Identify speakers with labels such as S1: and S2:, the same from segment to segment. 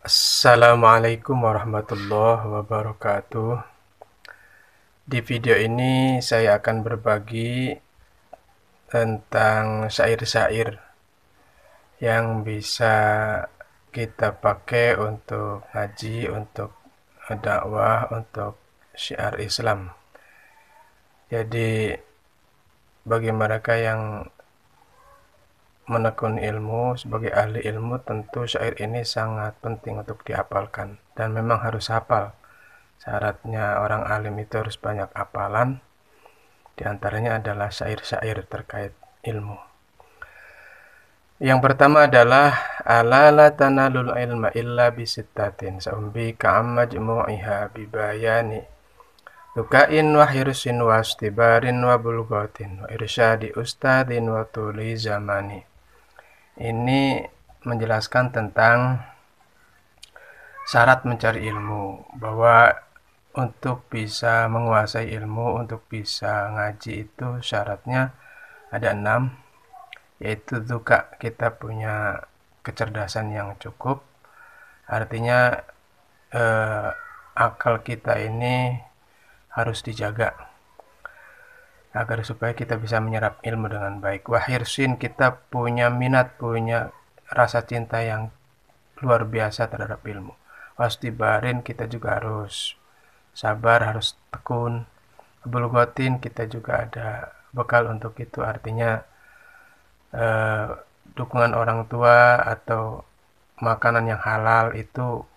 S1: Assalamualaikum warahmatullahi wabarakatuh. Di video ini saya akan berbagi tentang syair-syair yang bisa kita pakai untuk ngaji, untuk dakwah, untuk syiar Islam. Jadi bagi mereka yang menekuni ilmu sebagai ahli ilmu, tentu syair ini sangat penting untuk dihafalkan dan memang harus hafal. Syaratnya orang alim itu harus banyak hafalan, di antaranya adalah syair-syair terkait ilmu. Yang pertama adalah ala la tanalul ilma illa bisittatin saumbi ka'amma jmu'iha bibayani lukain wa hirsin wa astibarin wa bulgotin wa irsyadi ustadin wa tuli zamani. Ini menjelaskan tentang syarat mencari ilmu, bahwa untuk bisa menguasai ilmu, untuk bisa ngaji itu syaratnya ada 6, yaitu duka, kita punya kecerdasan yang cukup, artinya akal kita ini harus dijaga agar supaya kita bisa menyerap ilmu dengan baik. Wahirsin, kita punya minat, punya rasa cinta yang luar biasa terhadap ilmu. Wastibarin, kita juga harus sabar, harus tekun. Bulgotin, kita juga ada bekal untuk itu, artinya dukungan orang tua atau makanan yang halal itu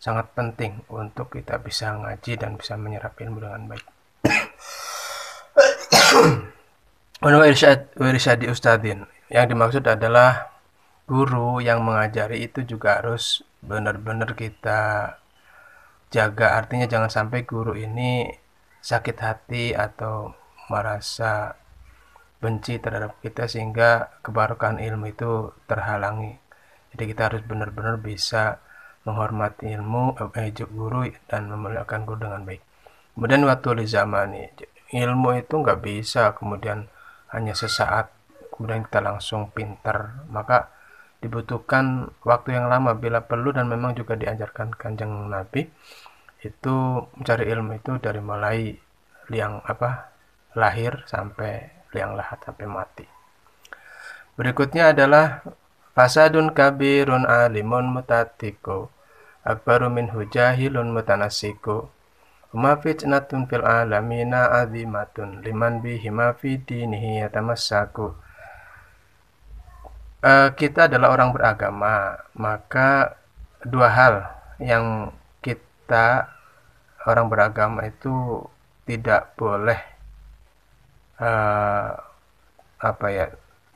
S1: sangat penting untuk kita bisa ngaji dan bisa menyerap ilmu dengan baik. Wirisyadi ustadin, yang dimaksud adalah guru yang mengajari itu juga harus benar-benar kita jaga, artinya jangan sampai guru ini sakit hati atau merasa benci terhadap kita sehingga kebarokahan ilmu itu terhalangi. Jadi kita harus benar-benar bisa menghormati ilmu, guru, dan memuliakan guru dengan baik. Kemudian waktu li zamani, ilmu itu nggak bisa kemudian hanya sesaat kemudian kita langsung pintar, maka dibutuhkan waktu yang lama bila perlu, dan memang juga diajarkan Kanjeng Nabi itu mencari ilmu itu dari mulai lahir sampai liang lahat, sampai mati. Berikutnya adalah fasadun kabirun alimun mutatiko akbaru minhu jahilun mutanasiku uma fitnatun fil alamina azimatun liman bihi ma fi dinihi yatamassaku. Kita adalah orang beragama, maka dua hal yang kita orang beragama itu tidak boleh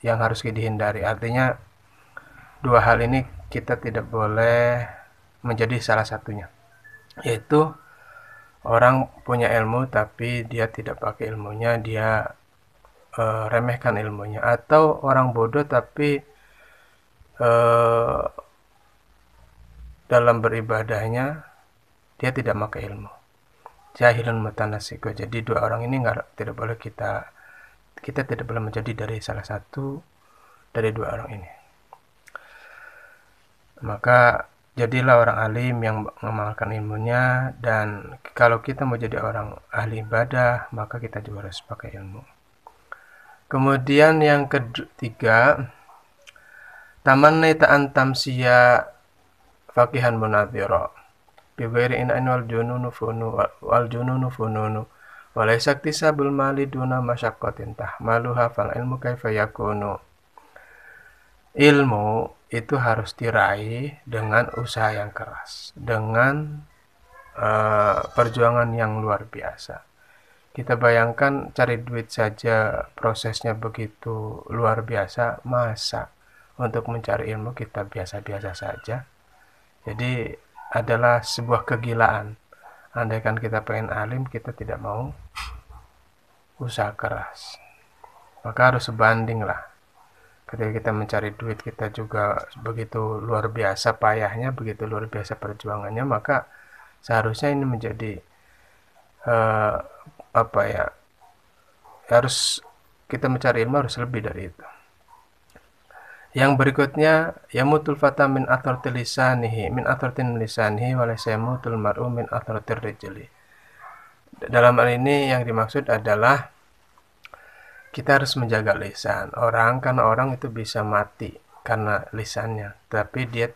S1: yang harus dihindari. Artinya dua hal ini kita tidak boleh menjadi salah satunya, yaitu orang punya ilmu tapi dia tidak pakai ilmunya, dia remehkan ilmunya, atau orang bodoh tapi dalam beribadahnya dia tidak pakai ilmu. Jahilun mutanasiko. Jadi dua orang ini tidak boleh kita tidak boleh menjadi dari salah satu dari dua orang ini. Maka jadilah orang alim yang mengamalkan ilmunya, dan kalau kita mau jadi orang ahli ibadah maka kita juga harus pakai ilmu. Kemudian yang ketiga, tamannaita an tamsiya faqihan munadhira bi ghairi in'an wal jununu fununu walaysa iktisabul mali duna masyaqqatin tahmaluha fal ilmu kaifa yakunu. Ilmu itu harus diraih dengan usaha yang keras, dengan perjuangan yang luar biasa. Kita bayangkan cari duit saja prosesnya begitu luar biasa, masa untuk mencari ilmu kita biasa-biasa saja. Jadi adalah sebuah kegilaan. Andaikan kita pengen alim, kita tidak mau usaha keras, maka harus sebanding lah. Ketika kita mencari duit, kita juga begitu luar biasa payahnya, begitu luar biasa perjuangannya, maka seharusnya ini menjadi harus kita mencari ilmu harus lebih dari itu. Yang berikutnya yamutul fata min athartil lisanihi min athartin lisanihi wa laysa yamutul mar'u min athartir rijli. Dalam hal ini yang dimaksud adalah kita harus menjaga lisan orang, karena orang itu bisa mati karena lisannya, tapi dia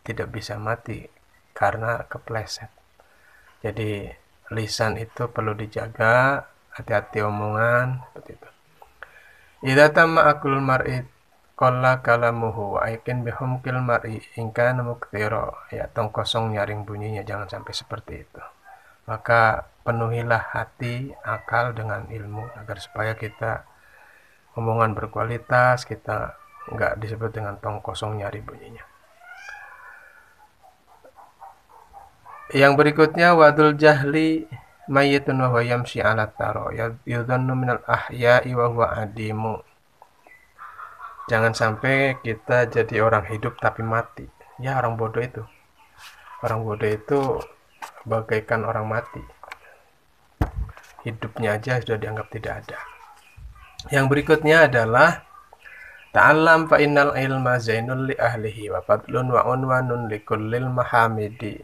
S1: tidak bisa mati karena kepleset. Jadi lisan itu perlu dijaga, hati-hati omongan seperti itu. Idza tamma aklul mar'i qalla kalamuhu wa aikin bihumkil mar'i in kana mukthira. Ya, tong kosong nyaring bunyinya, jangan sampai seperti itu. Maka penuhilah hati, akal dengan ilmu agar supaya kita omongan berkualitas, kita enggak disebut dengan tong kosong nyari bunyinya. Yang berikutnya wadul jahli mayyitun wa huwa yamshi 'ala taro yudhannu minal ahya'i wa huwa adimu. Jangan sampai kita jadi orang hidup tapi mati. Ya, orang bodoh itu. Orang bodoh itu bagaikan orang mati. Hidupnya aja sudah dianggap tidak ada. Yang berikutnya adalah ta'allam fa innal ilma zainul li ahlihi wa fadlun wa unwanun li kullil mahamidi.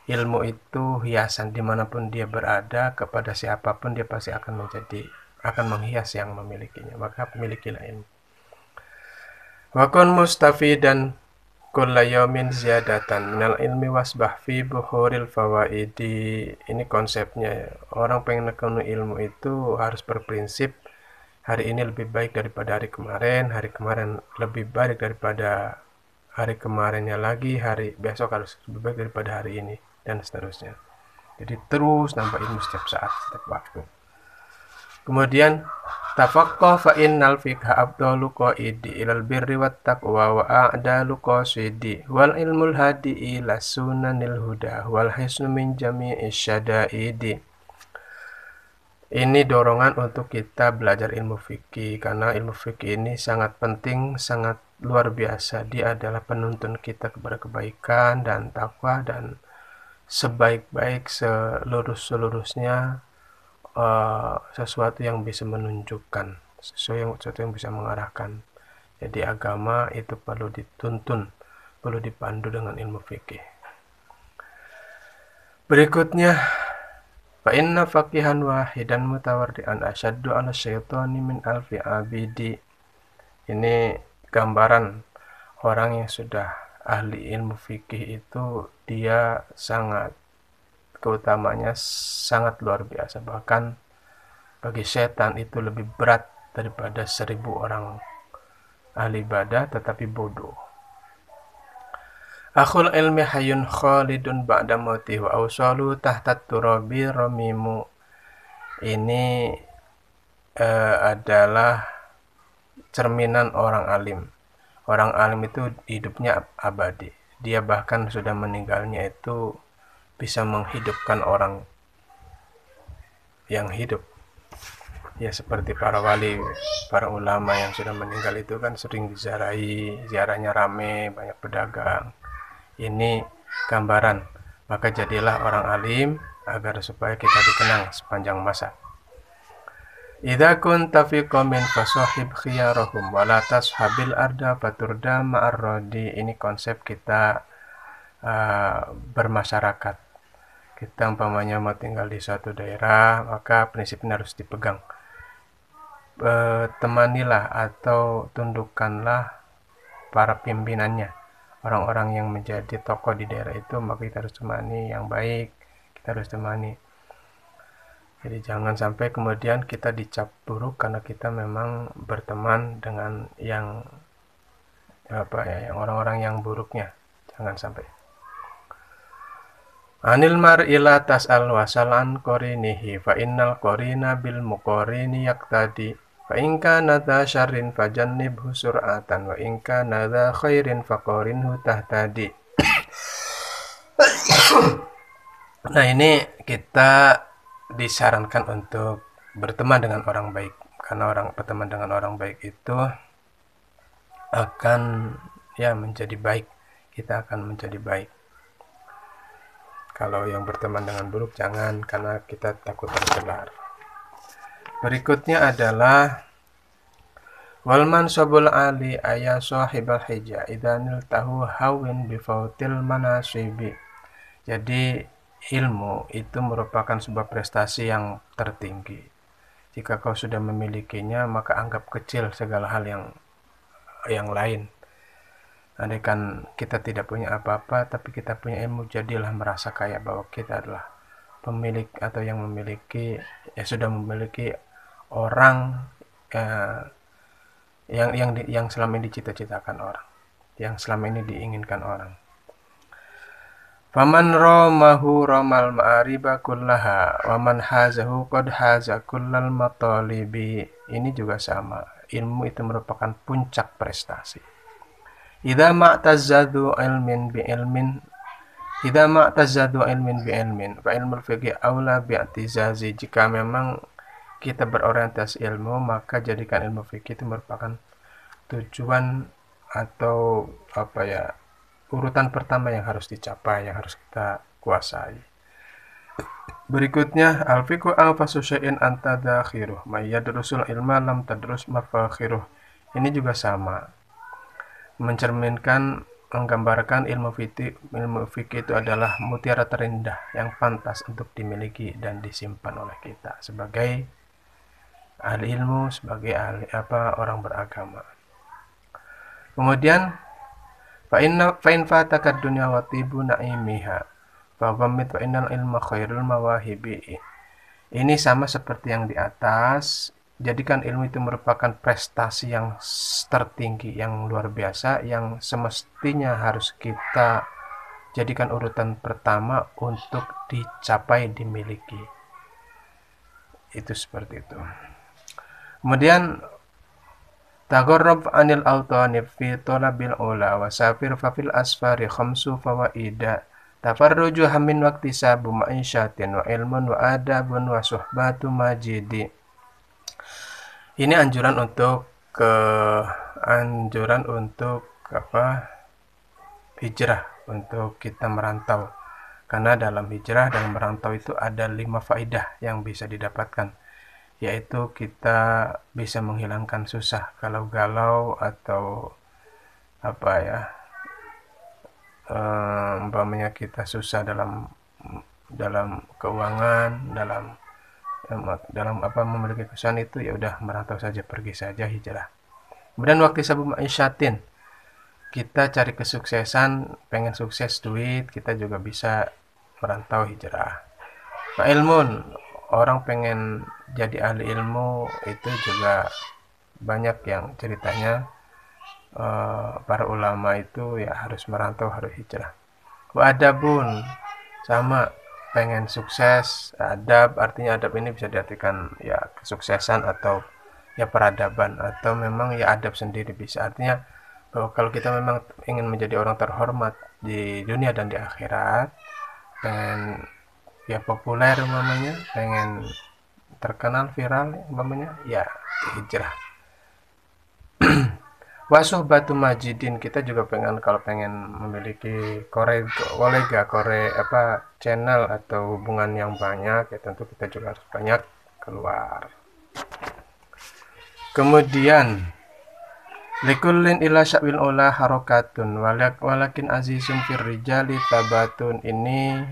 S1: Ilmu itu hiasan dimanapun dia berada, kepada siapapun dia pasti akan menghias yang memilikinya. Maka milikilah ilmu. Wa kun mustafidan kulla yawmin ziyadatan minal ilmi wasbah fi buhuril fawaidi. Ini konsepnya. Orang pengen nekuni ilmu itu harus berprinsip hari ini lebih baik daripada hari kemarin lebih baik daripada hari kemarinnya lagi, hari besok harus lebih baik daripada hari ini, dan seterusnya. Jadi terus nambah ilmu setiap saat, setiap waktu. Kemudian tafaqqah fa innal fiqha afdalu qaidi ilal birri wat taqwa wa a'dalu qasidi wal ilmul hadi ila sunanil huda wal hisnu min jami'i syada'idi. Ini dorongan untuk kita belajar ilmu fikih, karena ilmu fikih ini sangat penting, sangat luar biasa. Dia adalah penuntun kita kepada kebaikan dan takwa, dan sebaik-baik seluruh-seluruhnya sesuatu yang bisa menunjukkan, sesuatu yang bisa mengarahkan. Jadi agama itu perlu dituntun, perlu dipandu dengan ilmu fikih. Berikutnya, fa inna faqihan wahidan mutawarri'an asyaddu 'ala syaitani min alfi abidi. Ini gambaran orang yang sudah ahli ilmu fikih itu, dia sangat, keutamanya sangat luar biasa. Bahkan bagi setan itu lebih berat daripada 1000 orang ahli ibadah tetapi bodoh. Akhul ilmi hayyun khalidun ba'da mauti wa awsalu tahta turabi ramimu. Ini adalah cerminan orang alim. Orang alim itu hidupnya abadi. Dia bahkan sudah meninggalnya itu bisa menghidupkan orang yang hidup. Ya, seperti para wali, para ulama yang sudah meninggal itu kan sering diziarahi, ziarahnya rame, banyak pedagang. Ini gambaran. Maka jadilah orang alim agar supaya kita dikenang sepanjang masa. Idza kunta fi qaumin fasahib khiyarahum wa la tashabil arda faturda ma'arradi. Ini konsep kita bermasyarakat. Kita umpamanya mau tinggal di suatu daerah, maka prinsipnya harus dipegang. Temanilah atau tundukkanlah para pimpinannya, orang-orang yang menjadi tokoh di daerah itu, maka kita harus temani yang baik, kita harus temani. Jadi jangan sampai kemudian kita dicap buruk karena kita memang berteman dengan yang orang-orang yang buruknya. Jangan sampai. Anil mar'i la tas'al wasal an qarinihi fa innal qarina bil muqarini yaqtadi fa in kana dha syarrin fajannibhu sur'atan wa in kana dha khairin faqarinhu tahtadi. Nah, ini kita disarankan untuk berteman dengan orang baik, karena berteman dengan orang baik itu akan menjadi baik. Kita akan menjadi baik. Kalau yang berteman dengan buruk jangan, karena kita takut tertular. Berikutnya adalah Wal mansabul ali aya sahibal hija idanil tahu hawin bifautil manasibi. Jadi ilmu itu merupakan sebuah prestasi yang tertinggi. Jika kau sudah memilikinya, maka anggap kecil segala hal yang lain. Andaikan kita tidak punya apa-apa, tapi kita punya ilmu, jadilah merasa kaya bahwa kita adalah pemilik atau yang memiliki, ya sudah memiliki orang eh, yang selama ini dicita-citakan orang, yang selama ini diinginkan orang. Faman romahu romal ma'ariba kullaha waman hazahu qad haza kullal matalibi. Ini juga sama. Ilmu itu merupakan puncak prestasi. Idza ma'tazadu ilmin bi ilmin Idza ma'tazadu ilmin bi ilmin fa ilmul fiqhi aula bi'tizazi. Jika memang kita berorientasi ilmu, maka jadikan ilmu fikih itu merupakan tujuan atau apa ya, urutan pertama yang harus dicapai, yang harus kita kuasai. Berikutnya, al-fiqhu anfasu syai'in anta dakhiruh may yadrusul ilma lam tadrus mafakhiruh. Ini juga sama, mencerminkan, menggambarkan ilmu fikih itu adalah mutiara terindah yang pantas untuk dimiliki dan disimpan oleh kita sebagai ahli ilmu, sebagai ahli orang beragama. Kemudian fa in fataka dunya wa tibu naimiha fa ghammit fa innal ilma khairul mawahibi. Ini sama seperti yang di atas. Jadikan ilmu itu merupakan prestasi yang tertinggi, yang luar biasa, yang semestinya harus kita jadikan urutan pertama untuk dicapai, dimiliki. Itu seperti itu. Kemudian tagharrab anil awtani fi talabil ula wa safir fa fil asfari khamsu fawaida tafarruju hamin waqti sabu ma'isyatin wa ilmun wa adabun wa suhbatu majidi. Ini anjuran untuk hijrah, untuk kita merantau. Karena dalam hijrah dan merantau itu ada 5 faidah yang bisa didapatkan, yaitu kita bisa menghilangkan susah kalau galau atau umpamanya kita susah dalam keuangan, dalam memiliki kesusahan, itu ya udah merantau saja, pergi saja, hijrah. Kemudian waktu sabu maisyatin, kita cari kesuksesan, pengen sukses duit, kita juga bisa merantau, hijrah. Nah, ilmun, orang pengen jadi ahli ilmu itu juga banyak yang ceritanya para ulama itu ya harus merantau, harus hijrah. Adabun, sama, pengen sukses. Adab, artinya adab ini bisa diartikan ya kesuksesan atau ya peradaban, atau memang ya adab sendiri bisa. Artinya bahwa kalau kita memang ingin menjadi orang terhormat di dunia dan di akhirat, pengen ya populer umpamanya, pengen terkenal, viral umpamanya, ya hijrah. Wasuhbatu majidin, kita juga kalau pengen memiliki kolega channel atau hubungan yang banyak, ya tentu kita juga harus banyak keluar. Kemudian likullin ila sya'wil ula harokatun walakin azizun fir rijali tabatun. Ini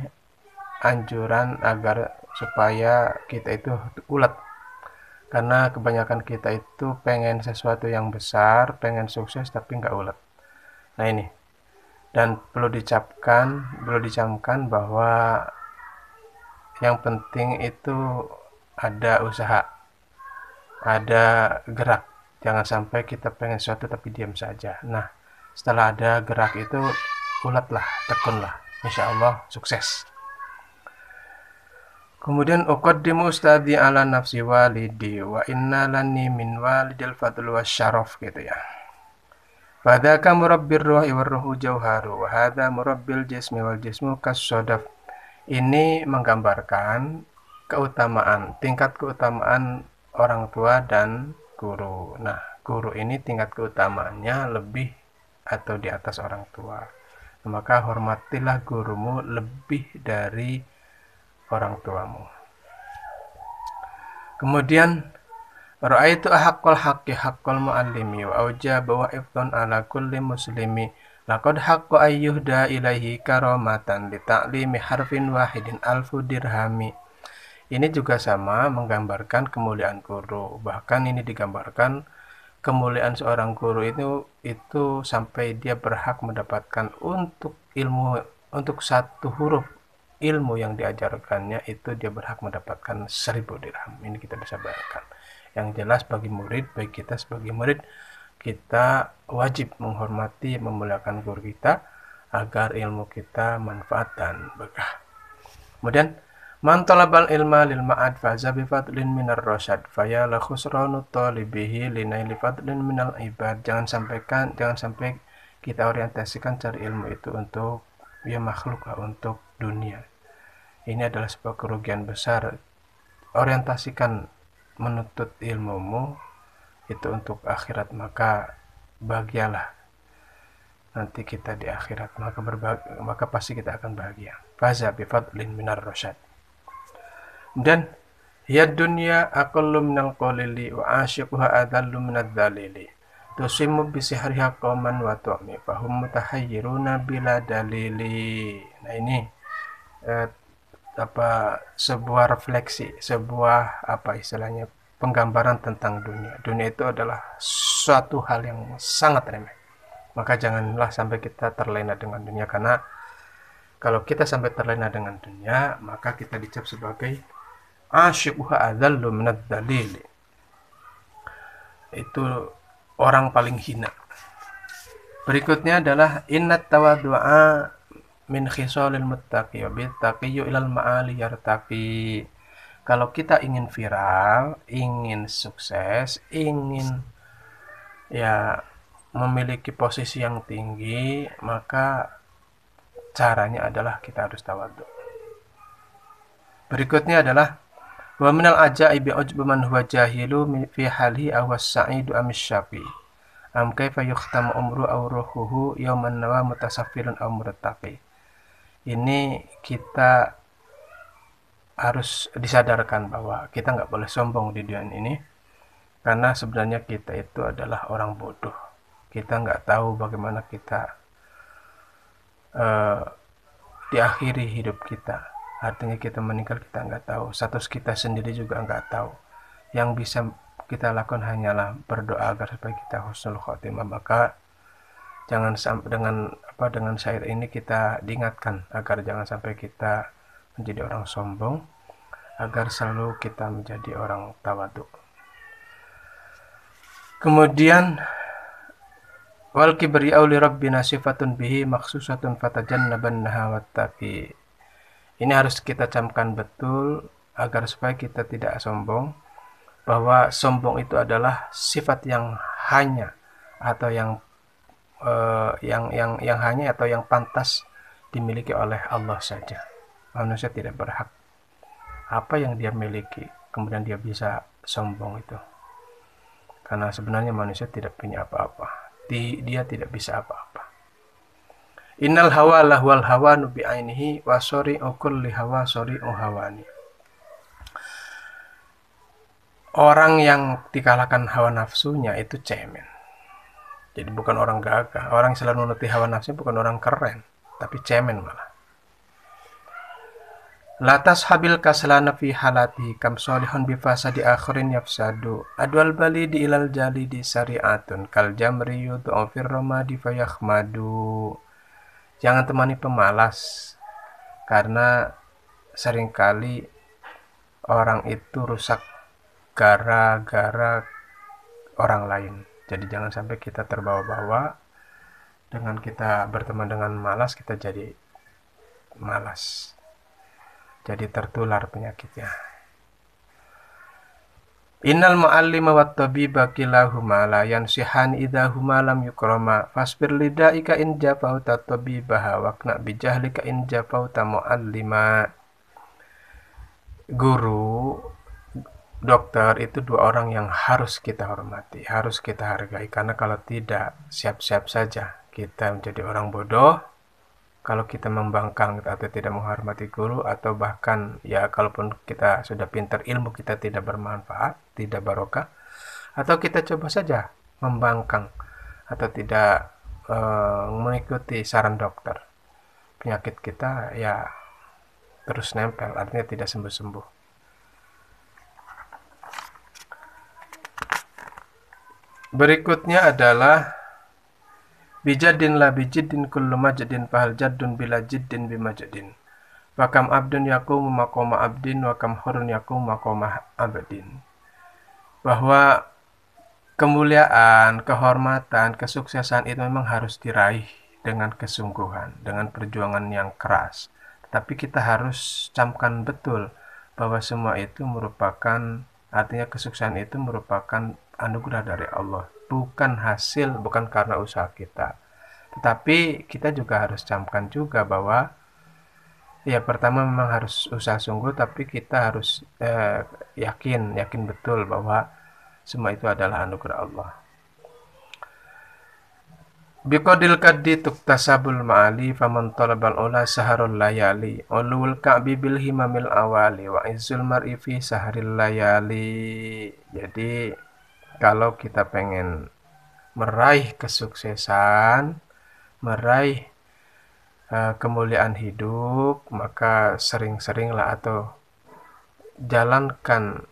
S1: anjuran agar supaya kita itu ulet, karena kebanyakan kita itu pengen sesuatu yang besar, pengen sukses, tapi nggak ulet. Nah ini, dan perlu dicamkan bahwa yang penting itu ada usaha, ada gerak. Jangan sampai kita pengen sesuatu tapi diam saja. Nah, setelah ada gerak itu, uletlah, tekunlah, insya Allah sukses. Kemudian uqaddimu ustadi ala nafsi walidi wa inna lani min walidil fadl wasyaraf, gitu ya. Fadaka murabbir ruhi warruhu jauharu wa hadha murabbil jismi wal jismu kasodaf. Ini menggambarkan tingkat keutamaan orang tua dan guru. Nah, guru ini tingkat keutamaannya lebih atau di atas orang tua. Maka hormatilah gurumu lebih dari orang tuamu. Kemudian Ra'aitu ahaqqal haqqi haqqal muallimi wa aujaba wa ifdhan ala kulli muslimi. Laqad haqqa ayyuhda ilaihi karamatan li ta'limi harfin wahidin alfu dirhami. Ini juga sama menggambarkan kemuliaan guru. Bahkan ini digambarkan kemuliaan seorang guru itu sampai dia berhak mendapatkan untuk ilmu, untuk satu huruf ilmu yang diajarkannya itu dia berhak mendapatkan 1000 dirham. Ini kita bisa bayangkan. Yang jelas bagi murid, baik kita sebagai murid, kita wajib menghormati, memuliakan guru kita agar ilmu kita manfaat dan berkah. Kemudian man talabal ilma lil ma'ad faza bi fadlin minar rasyad faya la khusranu talibihi linaili fadlin minal ibad. Jangan sampai kita orientasikan cari ilmu itu untuk ya makhluk lah, untuk dunia. Ini adalah sebuah kerugian besar. Orientasikan menuntut ilmumu itu untuk akhirat, maka bahagialah nanti kita di akhirat, maka pasti kita akan bahagia. Faza bi fadlin minar rasyad. Dan ya dunya aqallu minal qalili wa asyiquha adallu minadz dzalili. Tusimu bisihriha qauman wa tu'mi fahum mutahayyiruna bila dalili. Nah ini sebuah refleksi, sebuah istilahnya penggambaran tentang dunia. Dunia itu adalah suatu hal yang sangat remeh. Maka janganlah sampai kita terlena dengan dunia, karena kalau kita sampai terlena dengan dunia, maka kita dicap sebagai asyiquha adzallu minadz dzalili. Itu orang paling hina. Berikutnya adalah innat tawaddu'a min khisalil muttaqi wa bittaqiyyu ilal ma'ali yartaqi. Kalau kita ingin viral, ingin sukses, ingin ya memiliki posisi yang tinggi, maka caranya adalah kita harus tawadhu. Berikutnya adalah wa minal ajaibi ujbu man huwa jahilu fi halihi awas sa'idu amis syaqi. Am kaifa yukhtamu umru aw ruhuhu yawman nawa mutasaffirun aw murtaqi. Ini kita harus disadarkan bahwa kita nggak boleh sombong di dunia ini, karena sebenarnya kita itu adalah orang bodoh. Kita nggak tahu bagaimana kita diakhiri hidup kita. Artinya kita meninggal, kita nggak tahu. Status kita sendiri juga nggak tahu. Yang bisa kita lakukan hanyalah berdoa agar supaya kita husnul khotimah. Maka jangan sampai dengan syair ini kita diingatkan agar jangan sampai kita menjadi orang sombong, agar selalu kita menjadi orang tawadhu. Kemudian wal kibriya'u li rabbina sifatun bihi maksusatun fatajannabannaha wattaqi. Ini harus kita camkan betul agar supaya kita tidak sombong, bahwa sombong itu adalah sifat yang hanya atau yang hanya atau yang pantas dimiliki oleh Allah saja. Manusia tidak berhak apa yang dia miliki kemudian dia bisa sombong itu, karena sebenarnya manusia tidak punya apa-apa, dia tidak bisa apa-apa. Innal hawa lahwal hawanu bi ainihi wa sari'u kulli hawa sari'u hawani. Orang yang dikalahkan hawa nafsunya itu cemen. Jadi bukan orang gagah. Orang yang selalu menuruti hawa nafsunya bukan orang keren, tapi cemen malah. Latas habil kaslana fi halati kam solihun bi fasadi akhirin yafsadu. Adwal balidi ilal jalidi syari'atun kal jamri yud'u fir ramadi fayakhmadu. Jangan temani pemalas, karena seringkali orang itu rusak gara-gara orang lain. Jadi jangan sampai kita terbawa-bawa dengan kita berteman dengan malas, kita jadi malas, jadi tertular penyakitnya. Innal mu'allima wat tabiba kilahuma la yansihan idza huma lam yukrama fasbir lidaika in jafauta tabibaha waqna bijahlika in jafauta mu'allima. Guru, dokter itu dua orang yang harus kita hormati, harus kita hargai, karena kalau tidak siap-siap saja kita menjadi orang bodoh kalau kita membangkang atau tidak menghormati guru, atau bahkan ya kalaupun kita sudah pintar ilmu kita tidak bermanfaat, tidak barokah, Atau kita coba saja membangkang atau tidak mengikuti saran dokter, penyakit kita ya terus nempel, artinya tidak sembuh-sembuh. Berikutnya adalah bijadin la bijidin kullu majdin fahal jaddun bila jiddin bimajdin. Wa kam abdun yaqumu maqama abdin wa kam hurun yaqumu maqama abdin. Bahwa kemuliaan, kehormatan, kesuksesan itu memang harus diraih dengan kesungguhan, dengan perjuangan yang keras. Tapi kita harus camkan betul bahwa semua itu merupakan, artinya kesuksesan itu merupakan anugerah dari Allah, bukan hasil, bukan karena usaha kita. Tetapi kita juga harus camkan juga bahwa ya pertama memang harus usaha sungguh, tapi kita harus yakin betul bahwa semua itu adalah anugerah Allah. Biqadil kaddi tuktasabul ma'ali faman talabal ula saharul layali ulul ka'bi bil himamil awali wa izzul mar'i fi saharil layali. Jadi kalau kita pengen meraih kesuksesan, meraih kemuliaan hidup, maka sering-seringlah atau jalankan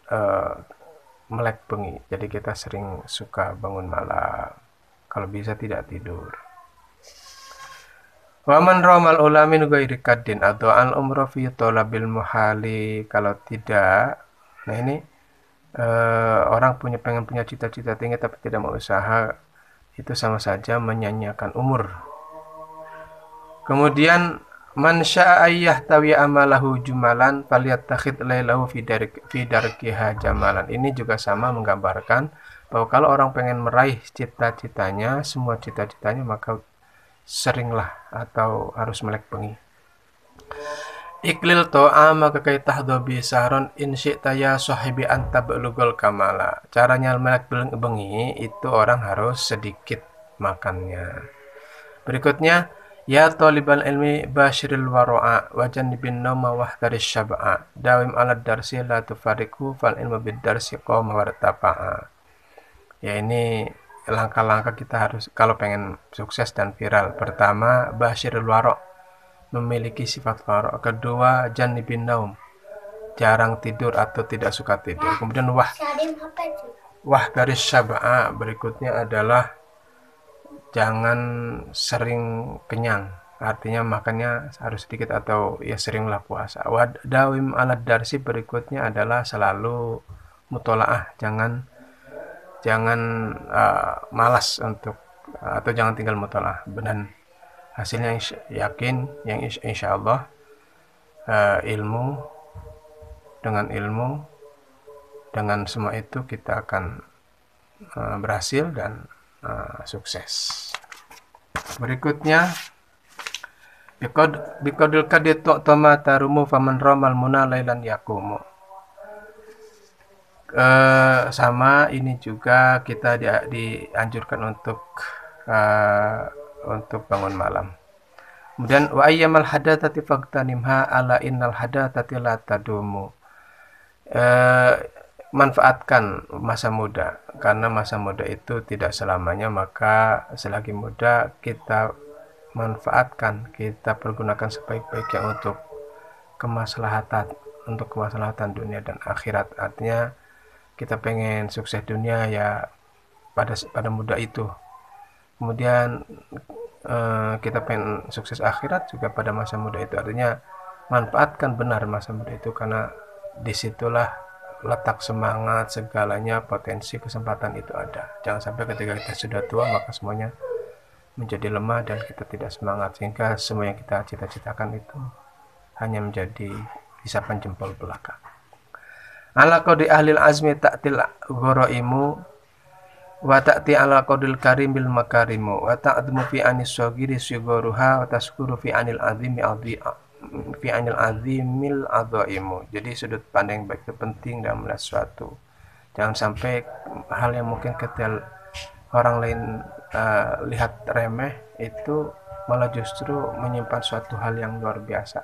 S1: melek bengi. Jadi kita sering suka bangun malam, kalau bisa tidak tidur. Waman romal ulamin ghairi kaddin atau al umra fi talabil muhali. Kalau tidak, nah ini orang pengen punya cita-cita tinggi tapi tidak mau usaha, itu sama saja menyanyiakan umur. Kemudian man syaa ayyahtawi amalahu jumalan falyattakhid lailahu fi darkiha jamalan. Ini juga sama menggambarkan bahwa kalau orang pengen meraih cita-citanya, semua cita-citanya, maka seringlah atau harus melek bengi. Iklil to'ama kakai tahdobi sahron insyikta ya sahibi anta belugol kamala. Caranya melek bengi itu orang harus sedikit makannya. Berikutnya, ya talibal ilmi bashiril waro'a wajanibin nawma wahdaris syab'a dawim alad darsi la tufariku fal ilmu bid darsi qawma wartapa'a. Ya ini langkah-langkah kita harus kalau pengen sukses dan viral. Pertama, bashiril waro', memiliki sifat waro'. Kedua, janibin naum, jarang tidur atau tidak suka tidur. Kemudian wahdaris syab'a, berikutnya adalah jangan sering kenyang, artinya makannya harus sedikit atau ya seringlah puasa. Wadawim alad darsi, berikutnya adalah selalu mutolaah, jangan malas untuk atau jangan tinggal mutolaah, dan hasilnya yakin yang insya Allah ilmu dengan semua itu kita akan berhasil dan sukses. Berikutnya, biqadil kadit tu'tama tarumu faman ramal muna lailan yakumu. Sama ini juga kita dianjurkan untuk bangun malam. Kemudian wa ayyamal hadatsati faqtanimha ala innal hadatsati la tadumu. Manfaatkan masa muda, karena masa muda itu tidak selamanya, maka selagi muda kita manfaatkan, kita pergunakan sebaik-baiknya untuk kemaslahatan dunia dan akhirat. Artinya kita pengen sukses dunia ya pada muda itu, kemudian kita pengen sukses akhirat juga pada masa muda itu. Artinya manfaatkan benar masa muda itu, karena disitulah letak semangat, segalanya, potensi, kesempatan itu ada. Jangan sampai ketika kita sudah tua maka semuanya menjadi lemah dan kita tidak semangat, sehingga semua yang kita cita-citakan itu hanya menjadi isapan jempol belaka. Ala qadi ahlil azmi ta'til ghoraimu wa ta'ti ala qadil karimil makarimu wa ta'dmu fi anis sagiri sigoruha wa taskuru fi anil azimil adhaimu. Jadi sudut pandang baik itu penting dalam melihat sesuatu. Jangan sampai hal yang mungkin ketika orang lain lihat remeh itu malah justru menyimpan suatu hal yang luar biasa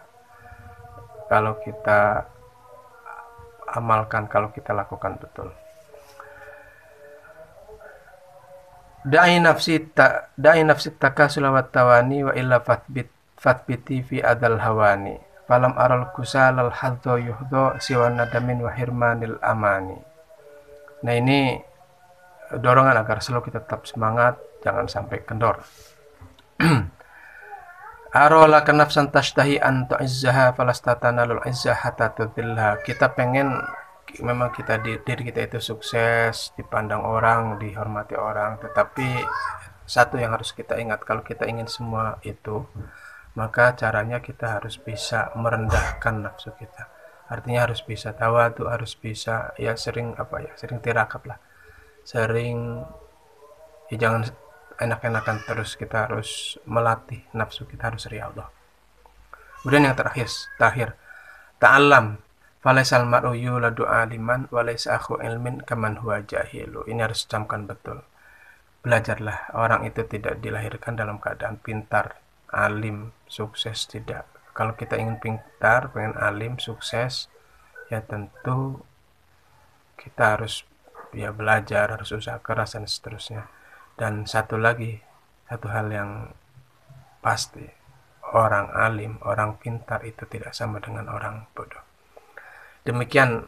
S1: kalau kita amalkan, kalau kita lakukan betul. da'i nafsi takasula wat tawani wa illa fathbiti fi adal hawani falam aral kusalal haddo yuhdo siwa nadamin wa hirmanil amani. Nah, ini dorongan agar selalu kita tetap semangat, jangan sampai kendor. Arola nafsan tashtahi an tu'izzaha falastatanalul izzah hatta tudhilha. Kita pengen memang diri kita itu sukses, dipandang orang, dihormati orang, tetapi satu yang harus kita ingat, kalau kita ingin semua itu, maka caranya kita harus bisa merendahkan nafsu kita. Artinya harus bisa tawadu, harus bisa ya sering tirakat lah. Sering ya jangan enak-enakan terus, kita harus melatih nafsu kita, harus riyadhah. Kemudian yang terakhir ta'allam falaisal mar'u yuladu aliman walaysa akhu ilmin kaman huwa jahilu. Ini harus camkan betul. Belajarlah, orang itu tidak dilahirkan dalam keadaan pintar, alim, sukses, tidak. Kalau kita ingin pintar, pengen alim, sukses, ya tentu kita harus ya belajar, harus usaha keras dan seterusnya. Dan satu hal yang pasti, orang alim, orang pintar itu tidak sama dengan orang bodoh. Demikian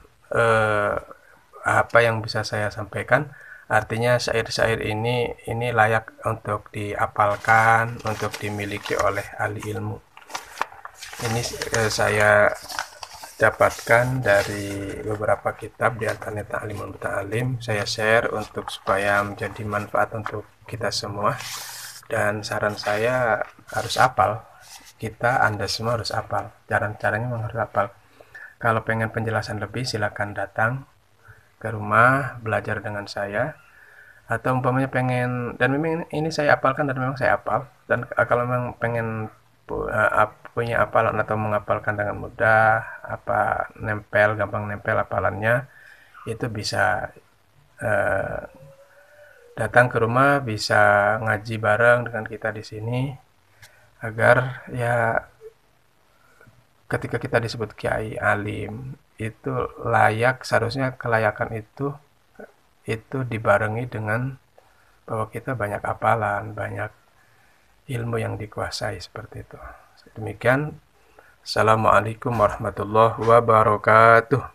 S1: apa yang bisa saya sampaikan. Artinya syair-syair ini layak untuk diapalkan, untuk dimiliki oleh ahli ilmu. Ini saya dapatkan dari beberapa kitab, di antaranya Ta'limul Muta'allim. Saya share untuk supaya menjadi manfaat untuk kita semua. Dan saran saya harus hafal. Anda semua harus hafal. Caranya memang harus hafal. Kalau pengen penjelasan lebih, silakan datang ke rumah, belajar dengan saya. Atau umpamanya pengen, dan memang ini saya hafalkan dan memang saya hafal. Dan kalau memang pengen punya hafalan atau menghafalkan dengan mudah, gampang nempel hafalannya, itu bisa datang ke rumah, bisa ngaji bareng dengan kita di sini, agar ya ketika kita disebut kiai alim itu seharusnya kelayakan itu dibarengi dengan bahwa kita banyak hafalan, banyak ilmu yang dikuasai, seperti itu. Demikian. Assalamualaikum warahmatullahi wabarakatuh.